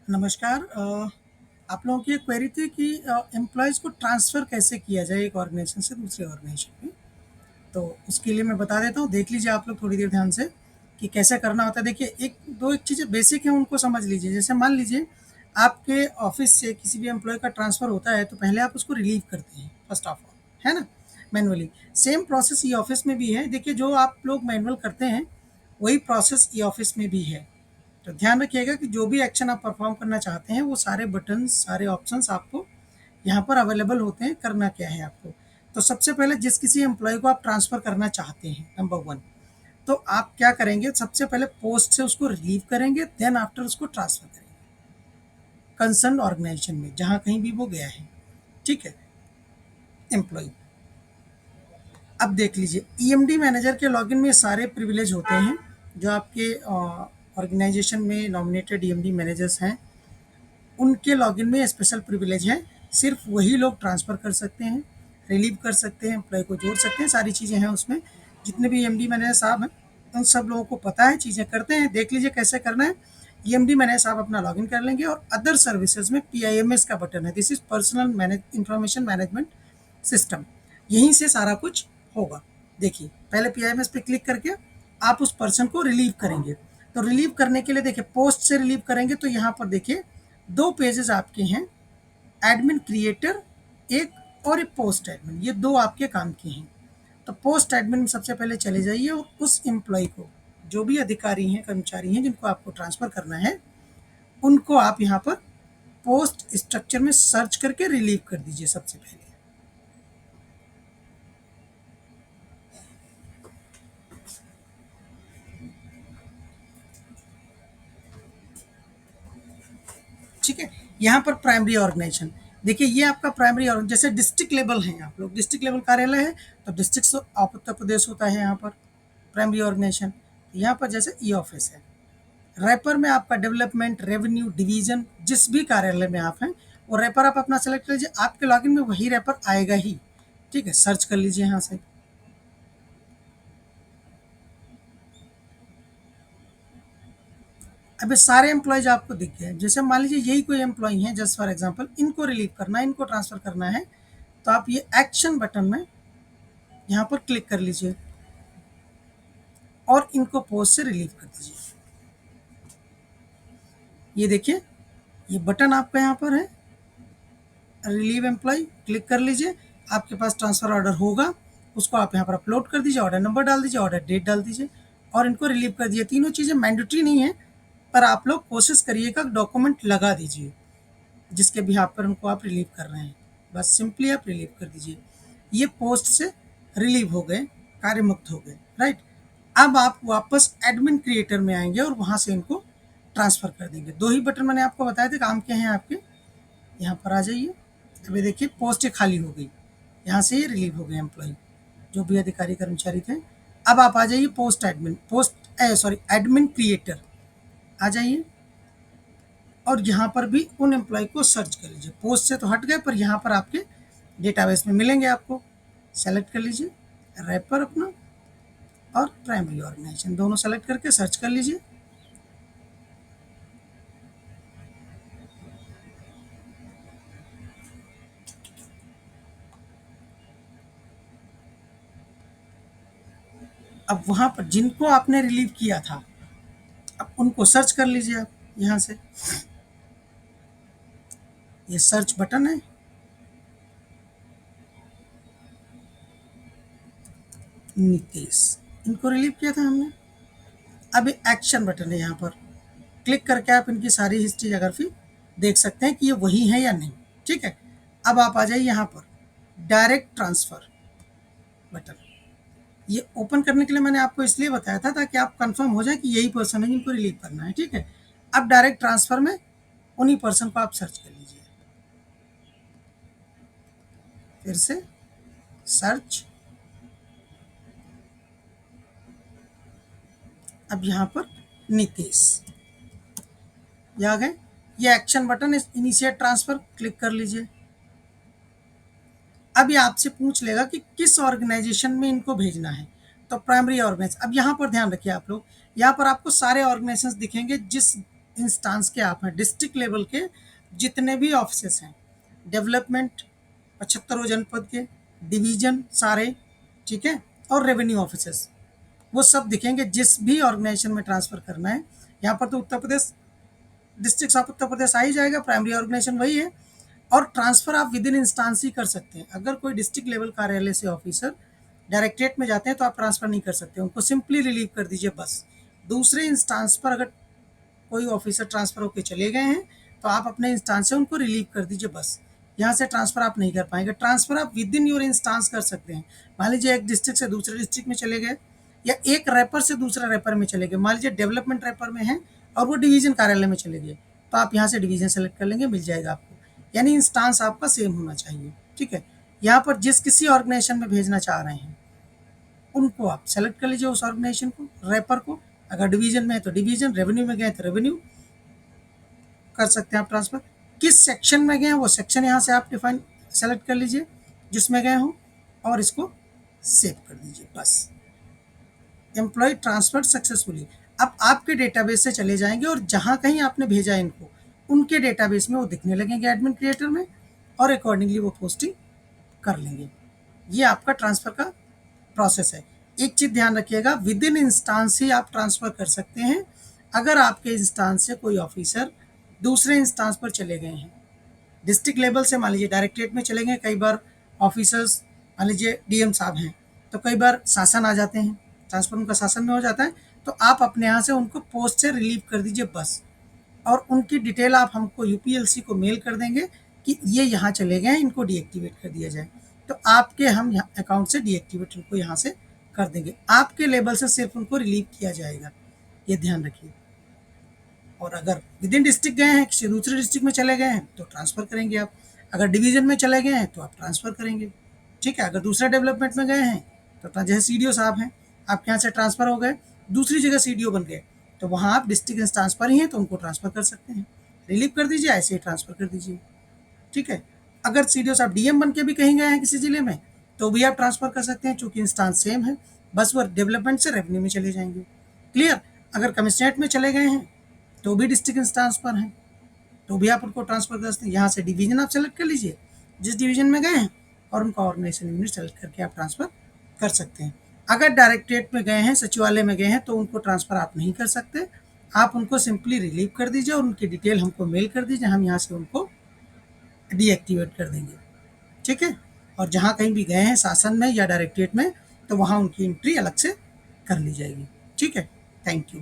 नमस्कार। आप लोगों की एक क्वेरी थी कि एम्प्लॉयज़ को ट्रांसफ़र कैसे किया जाए एक ऑर्गेनाइज़ेशन से दूसरे ऑर्गेनाइज़ेशन में। तो उसके लिए मैं बता देता हूँ, देख लीजिए आप लोग थोड़ी देर ध्यान से कि कैसे करना होता है। देखिए, एक चीज़ें बेसिक हैं, उनको समझ लीजिए। जैसे मान लीजिए आपके ऑफ़िस से किसी भी एम्प्लॉयी का ट्रांसफ़र होता है, तो पहले आप उसको रिलीव करते हैं फर्स्ट ऑफ ऑल, है ना? मैनुअली। सेम प्रोसेस ई ऑफ़िस में भी है। देखिए, जो आप लोग मैनुअल करते हैं, वही प्रोसेस ई ऑफ़िस में भी है। तो ध्यान रखिएगा कि जो भी एक्शन आप परफॉर्म करना चाहते हैं, वो सारे बटन्स, सारे ऑप्शंस आपको यहाँ पर अवेलेबल होते हैं। करना क्या है आपको, तो सबसे पहले जिस किसी एम्प्लॉय को आप ट्रांसफ़र करना चाहते हैं, नंबर वन, तो आप क्या करेंगे, सबसे पहले पोस्ट से उसको रिलीव करेंगे, देन आफ्टर उसको ट्रांसफ़र करेंगे कंसर्न ऑर्गेनाइजेशन में, जहाँ कहीं भी वो गया है। ठीक है, एम्प्लॉय। अब देख लीजिए, ईएमडी मैनेजर के लॉगिन में सारे प्रिविलेज होते हैं जो आपके ऑर्गेनाइजेशन में नॉमिनेटेड ईएमडी मैनेजर्स हैं, उनके लॉगिन में स्पेशल प्रिविलेज है। सिर्फ वही लोग ट्रांसफ़र कर सकते हैं, रिलीव कर सकते हैं, एम्प्लॉय को जोड़ सकते हैं, सारी चीज़ें हैं उसमें। जितने भी एमडी मैनेजर साहब हैं, उन सब लोगों को पता है, चीज़ें करते हैं। देख लीजिए कैसे करना है। ईएमडी मैनेजर साहब अपना लॉगिन कर लेंगे और अदर सर्विसेज में पीआईएमएस का बटन है, this is personal manage information management system, यहीं से सारा कुछ होगा। देखिए, पहले पीआईएमएस पे क्लिक करके आप उस पर्सन को रिलीव करेंगे। तो रिलीव करने के लिए देखिए, पोस्ट से रिलीव करेंगे तो यहाँ पर देखिए दो पेजेस आपके हैं, एडमिन क्रिएटर एक और एक पोस्ट एडमिन, ये दो आपके काम के हैं। तो पोस्ट एडमिन में सबसे पहले चले जाइए और उस एम्प्लॉय को, जो भी अधिकारी हैं, कर्मचारी हैं जिनको आपको ट्रांसफ़र करना है, उनको आप यहाँ पर पोस्ट स्ट्रक्चर में सर्च करके रिलीव कर दीजिए सबसे पहले। ठीक है, यहाँ पर प्राइमरी ऑर्गेनाइजेशन, देखिए ये आपका प्राइमरी ऑर्गन, जैसे डिस्ट्रिक्ट लेवल हैं आप लोग, डिस्ट्रिक्ट लेवल कार्यालय है, तो डिस्ट्रिक्ट ऑफ उत्तर प्रदेश होता है यहाँ पर प्राइमरी ऑर्गेनाइजेशन। यहाँ पर जैसे ई ऑफिस है, रैपर में आपका डेवलपमेंट, रेवेन्यू डिवीजन, जिस भी कार्यालय में आप हैं, वो रैपर आप अपना सेलेक्ट कर लीजिए, आपके लॉगिन में वही रैपर आएगा ही। ठीक है, सर्च कर लीजिए यहाँ से। अब ये सारे एम्प्लॉयज आपको दिख गए। जैसे मान लीजिए यही कोई एम्प्लॉय है, जस्ट फॉर एग्जांपल, इनको रिलीव करना है, इनको ट्रांसफ़र करना है, तो आप ये एक्शन बटन में यहाँ पर क्लिक कर लीजिए और इनको पोस्ट से रिलीव कर दीजिए। ये देखिए, ये बटन आपका यहाँ पर है, रिलीव एम्प्लॉय, क्लिक कर लीजिए, आपके पास ट्रांसफ़र ऑर्डर होगा, उसको आप यहाँ पर अपलोड कर दीजिए, ऑर्डर नंबर डाल दीजिए, ऑर्डर डेट डाल दीजिए और इनको रिलीव कर दिए। तीनों चीज़ें मैंडेटरी नहीं है, पर आप लोग कोशिश करिएगा डॉक्यूमेंट लगा दीजिए जिसके बिहाफ पर उनको आप रिलीव कर रहे हैं। बस सिंपली आप रिलीव कर दीजिए। ये पोस्ट से रिलीव हो गए, कार्य मुक्त हो गए, राइट। अब आप वापस एडमिन क्रिएटर में आएंगे और वहाँ से इनको ट्रांसफ़र कर देंगे। दो ही बटन मैंने आपको बताए थे काम के हैं आपके, यहाँ पर आ जाइए। अभी देखिए पोस्ट खाली हो गई, यहाँ से ये रिलीव हो गए एम्प्लॉय, जो भी अधिकारी कर्मचारी थे। अब आप आ जाइए पोस्ट एडमिन, एडमिन क्रिएटर आ जाइए और यहाँ पर भी उन एम्प्लॉय को सर्च कर लीजिए। पोस्ट से तो हट गए, पर यहाँ पर आपके डेटाबेस में मिलेंगे आपको। सेलेक्ट कर लीजिए रैपर अपना और प्राइमरी ऑर्गेनाइजेशन, दोनों सेलेक्ट करके सर्च कर लीजिए। अब वहाँ पर जिनको आपने रिलीव किया था, अब उनको सर्च कर लीजिए आप यहाँ से। ये सर्च बटन है, नीतीश, इनको रिलीव किया था हमने। अब एक्शन बटन है, यहाँ पर क्लिक करके आप इनकी सारी हिस्ट्री अगर फिर देख सकते हैं कि ये वही है या नहीं। ठीक है, अब आप आ जाइए यहाँ पर डायरेक्ट ट्रांसफ़र बटन। ये ओपन करने के लिए मैंने आपको इसलिए बताया था ताकि आप कंफर्म हो जाए कि यही पर्सन है जिनको रिलीव करना है। ठीक है, अब डायरेक्ट ट्रांसफ़र में उन्हीं पर्सन को आप सर्च कर लीजिए। फिर से सर्च, अब यहाँ पर नीतीश, ये आ गए। ये एक्शन बटन है, इनिशिएट ट्रांसफ़र, क्लिक कर लीजिए। अब ये आपसे पूछ लेगा कि किस ऑर्गेनाइजेशन में इनको भेजना है, तो प्राइमरी ऑर्गेनाइजेशन। अब यहाँ पर ध्यान रखिए आप लोग, यहाँ पर आपको सारे ऑर्गेनाइजेशन दिखेंगे जिस इंस्टांस के आप हैं, डिस्ट्रिक्ट लेवल के जितने भी ऑफिसेस हैं, डेवलपमेंट 75 जनपद के, डिवीजन सारे, ठीक है, और रेवेन्यू ऑफिसेस, वो सब दिखेंगे जिस भी ऑर्गेनाइजेशन में ट्रांसफ़र करना है। यहाँ पर तो उत्तर प्रदेश डिस्ट्रिक्ट ऑफ उत्तर प्रदेश आ ही जाएगा, प्राइमरी ऑर्गेनाइजेशन वही है। और ट्रांसफ़र आप विद इन इंस्टांस ही कर सकते हैं। अगर कोई डिस्ट्रिक्ट लेवल कार्यालय से ऑफिसर डायरेक्टरेट में जाते हैं तो आप ट्रांसफ़र नहीं कर सकते, उनको सिंपली रिलीव कर दीजिए बस। दूसरे इंस्टांस पर अगर कोई ऑफिसर ट्रांसफ़र होकर चले गए हैं तो आप अपने इंस्टांस से उनको रिलीव कर दीजिए बस। यहाँ से ट्रांसफ़र आप नहीं कर पाएंगे। ट्रांसफ़र आप विद इन योर इंस्टांस कर सकते हैं। मान लीजिए एक डिस्ट्रिक्ट से दूसरे डिस्ट्रिक्ट में चले गए, या एक रैपर से दूसरा रैपर में चले गए। मान लीजिए डेवलपमेंट रैपर में हैं और वो डिवीजन कार्यालय में चले गए, तो आप यहाँ से डिवीजन सेलेक्ट कर लेंगे, मिल जाएगा आपको। यानी इंस्टांस आपका सेम होना चाहिए, ठीक है। यहाँ पर जिस किसी ऑर्गेनाइजेशन में भेजना चाह रहे हैं उनको आप सेलेक्ट कर लीजिए, उस ऑर्गेनाइजेशन को, रैपर को। अगर डिवीजन में है तो डिवीजन, रेवेन्यू में गए तो रेवेन्यू कर सकते हैं आप ट्रांसफ़र। किस सेक्शन में गए हैं वो सेक्शन यहाँ से आप डिफाइन सेलेक्ट कर लीजिए जिसमें गए हों, और इसको सेव कर दीजिए बस। Employ transfer successfully. अब आपके डेटाबेस से चले जाएंगे और जहाँ कहीं आपने भेजा इनको, उनके डेटाबेस में वो दिखने लगेंगे एडमिन क्रिएटर में, और अकॉर्डिंगली वो पोस्टिंग कर लेंगे। ये आपका ट्रांसफ़र का प्रोसेस है। एक चीज़ ध्यान रखिएगा, विद इन इंस्टांस ही आप ट्रांसफ़र कर सकते हैं। अगर आपके इंस्टांस से कोई ऑफिसर दूसरे इंस्टांस पर चले गए हैं, डिस्ट्रिक्ट लेवल से मान लीजिए डायरेक्टरेट में चले गए, कई बार ऑफिसर्स मान लीजिए डीएम साहब हैं तो कई बार शासन आ जाते हैं, ट्रांसफ़र उनका शासन में हो जाता है, तो आप अपने यहाँ से उनको पोस्ट से रिलीव कर दीजिए बस। और उनकी डिटेल आप हमको यूपीएलसी को मेल कर देंगे कि ये यहाँ चले गए हैं, इनको डीएक्टिवेट कर दिया जाए, तो आपके हम यहाँ अकाउंट से डीएक्टिवेट उनको यहाँ से कर देंगे। आपके लेवल से सिर्फ उनको रिलीव किया जाएगा, ये ध्यान रखिए। और अगर विद इन डिस्ट्रिक्ट गए हैं, किसी दूसरे डिस्ट्रिक्ट में चले गए हैं तो ट्रांसफ़र करेंगे आप। अगर डिवीज़न में चले गए हैं तो आप ट्रांसफ़र करेंगे, ठीक है। अगर दूसरे डेवलपमेंट में गए हैं तो जैसे सीडीओ साहब हैं, आपके यहाँ से ट्रांसफ़र हो गए, दूसरी जगह सीडीओ बन गए, तो वहाँ आप डिस्ट्रिक्ट इंस्टांस पर ही हैं तो उनको ट्रांसफ़र कर सकते हैं, रिलीव कर दीजिए, ऐसे ही ट्रांसफ़र कर दीजिए, ठीक है। अगर सीडीओ साहब डीएम बन के भी कहीं गए हैं किसी ज़िले में तो भी आप ट्रांसफ़र कर सकते हैं, चूँकि इंस्टांस सेम है, बस वो डेवलपमेंट से रेवेन्यू में चले जाएंगे। क्लियर। अगर कमिश्नरेट में चले गए हैं तो भी डिस्ट्रिक्ट इंस्टांस पर हैं, तो भी आप उनको ट्रांसफ़र कर सकते हैं। यहाँ से डिवीज़न आप सेलेक्ट कर लीजिए जिस डिवीज़न में गए हैं, और उनका ऑर्गेनाइजेशन यूनिट सेलेक्ट करके आप ट्रांसफ़र कर सकते हैं। अगर डायरेक्टरेट में गए हैं, सचिवालय में गए हैं, तो उनको ट्रांसफ़र आप नहीं कर सकते। आप उनको सिंपली रिलीव कर दीजिए और उनकी डिटेल हमको मेल कर दीजिए, हम यहाँ से उनको डीएक्टिवेट कर देंगे, ठीक है। और जहाँ कहीं भी गए हैं शासन में या डायरेक्टरेट में, तो वहाँ उनकी एंट्री अलग से कर ली जाएगी, ठीक है। Thank you.